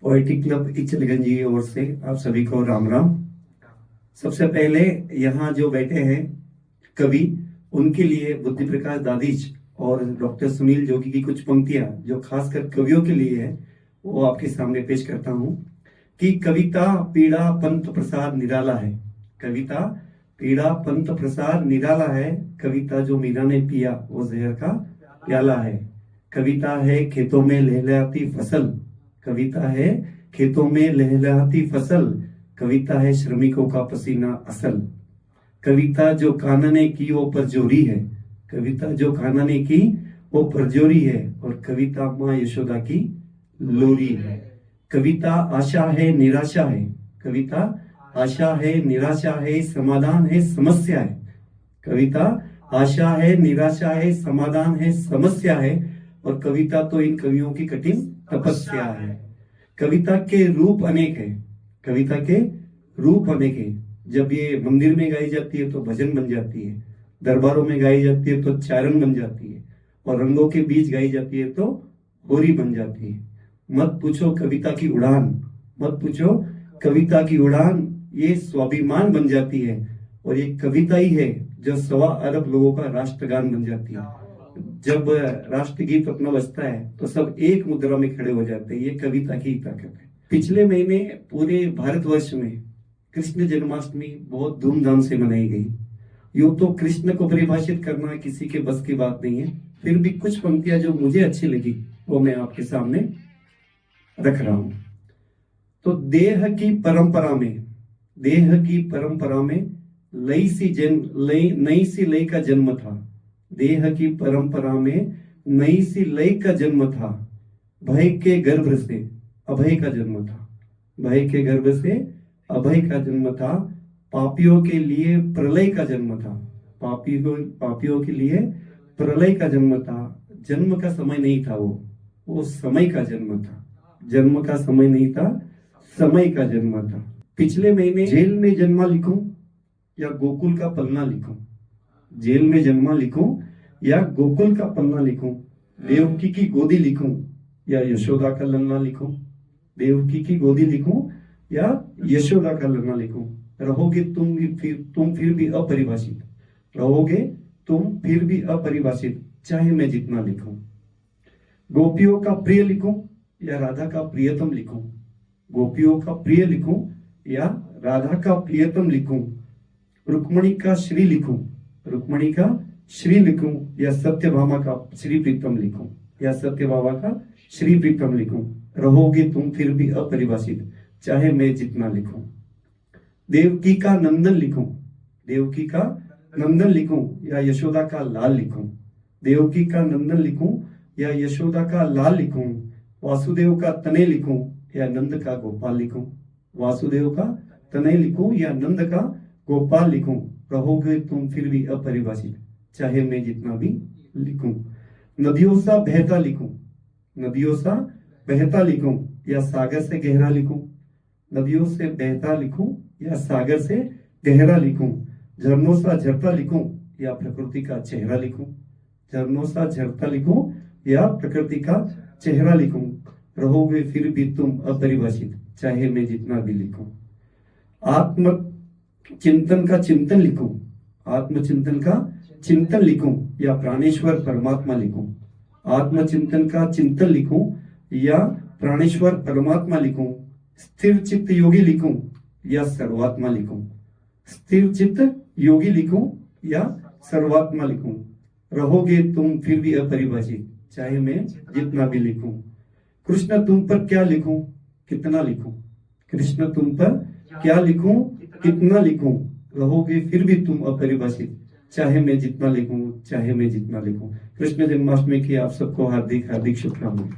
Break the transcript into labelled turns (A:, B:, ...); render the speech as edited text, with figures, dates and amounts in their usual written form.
A: Poetic club इचलगंज की ओर से आप सभी को राम राम। सबसे पहले यहाँ जो बैठे हैं कवि, उनके लिए बुद्धि प्रकाश दादीज और डॉक्टर सुनील जोगी की कुछ पंक्तियां जो खासकर कवियों के लिए है वो आपके सामने पेश करता हूँ कि कविता पीड़ा पंत प्रसाद निराला है। कविता पीड़ा पंत प्रसाद निराला है। कविता जो मीरा ने पिया वो जहर का प्याला है। कविता है खेतों में लहलहाती फसल। कविता है खेतों में लहलहाती फसल। कविता है श्रमिकों का पसीना असल। कविता जो कान्हा ने की वो परजोरी है। कविता जो कान्हा ने की वो परजोरी है। और कविता माँ यशोदा की लोरी है। कविता आशा है निराशा है। कविता आशा है निराशा है समाधान है समस्या है। कविता आशा है निराशा है समाधान है समस्या है। और कविता तो इन कवियों की कठिन तपस्या है। कविता के रूप अनेक है। कविता के रूप अनेक है। जब ये मंदिर में गाई जाती है तो भजन बन जाती है, दरबारों में गाई जाती है तो चारण बन जाती है, और रंगों के बीच गाई जाती है तो होरी बन जाती है। मत पूछो कविता की उड़ान, मत पूछो कविता की उड़ान, ये स्वाभिमान बन जाती है। और ये कविता ही है जो 1.25 अरब लोगों का राष्ट्रगान बन जाती है। जब राष्ट्रगीत अपना बजता है तो सब एक मुद्रा में खड़े हो जाते हैं। ये कविता की ताकत है। पिछले महीने पूरे भारतवर्ष में कृष्ण जन्माष्टमी बहुत धूमधाम से मनाई गई। यूं तो कृष्ण को परिभाषित करना किसी के बस की बात नहीं है, फिर भी कुछ पंक्तियां जो मुझे अच्छी लगी वो मैं आपके सामने रख रहा हूं। तो देह की परंपरा में नई सी लय का जन्म था। देह की परंपरा में नई सी लय का जन्म था। भय के गर्भ से अभय का जन्म था। भय के गर्भ से अभय का जन्म था। पापियों के लिए प्रलय का जन्म था। पापियों के लिए प्रलय का जन्म था। जन्म का समय नहीं था, वो समय का जन्म था। जन्म का समय नहीं था, समय का जन्म था। पिछले महीने जेल में जन्मा लिखूं या गोकुल का पन्ना लिखूं। जेल में जन्मा लिखूं या गोकुल का पन्ना लिखूं। देवकी की गोदी लिखूं या यशोदा का लन्ना लिखूं। देवकी की गोदी लिखूं या यशोदा का लन्ना लिखूं। रहोगे तुम फिर भी अपरिभाषित। रहोगे तुम फिर भी अपरिभाषित, चाहे मैं जितना लिखूं। गोपियों का प्रिय लिखूं या राधा का प्रियतम लिखूं। गोपियों का प्रिय लिखूं या राधा का प्रियतम लिखूं। रुक्मणी का श्री लिखूं। रुक्मणी का श्री लिखूं या सत्यभामा का श्री प्रीतम लिखूं। या सत्यभामा का श्री प्रीतम लिखूं। रहोगे तुम फिर भी अपरिभाषित, चाहे मैं जितना लिखूं। देवकी का नंदन लिखूं। देवकी का नंदन लिखूं या यशोदा का लाल लिखूं। देवकी का नंदन लिखूं या यशोदा का लाल लिखूं। वासुदेव का तनय लिखूं या नंद का गोपाल लिखूं। वासुदेव का तनय लिखूं या नंद का गोपाल लिखूं। रहोगे तुम फिर भी अपरिभाषित, चाहे मैं जितना भी लिखूं। नदियों सा बहता लिखूं। नदियों सा बहता लिखूं या सागर से गहरा लिखूं। नदियों से बहता लिखूं या सागर से गहरा लिखूं। झरनों सा झरता लिखूं या प्रकृति का चेहरा लिखूं। झरनों सा झरता लिखूं या प्रकृति का चेहरा लिखूं। रहोगे फिर भी तुम अपरिभाषित, चाहे मैं जितना भी लिखूं। आत्म चिंतन का चिंतन लिखूं। आत्मचिंतन का चिंतन लिखूं या प्राणेश्वर परमात्मा लिखूं। आत्मचिंतन का चिंतन लिखूं या प्राणेश्वर परमात्मा लिखूं। स्थिर चित्त योगी लिखूं या सर्वात्मा लिखूं। स्थिर चित्त योगी लिखूं या सर्वात्मा लिखूं। रहोगे तुम फिर भी अपरिभाषित, चाहे मैं जितना भी लिखूं। कृष्ण तुम पर क्या लिखूं, कितना लिखूं। कृष्ण तुम पर क्या लिखूं, कितना लिखूं। रहोगे फिर भी तुम अपरिभाषित, चाहे मैं जितना लिखूं, चाहे मैं जितना लिखूं। कृष्ण जन्माष्टमी की आप सबको हार्दिक हार्दिक शुभकामनाएं।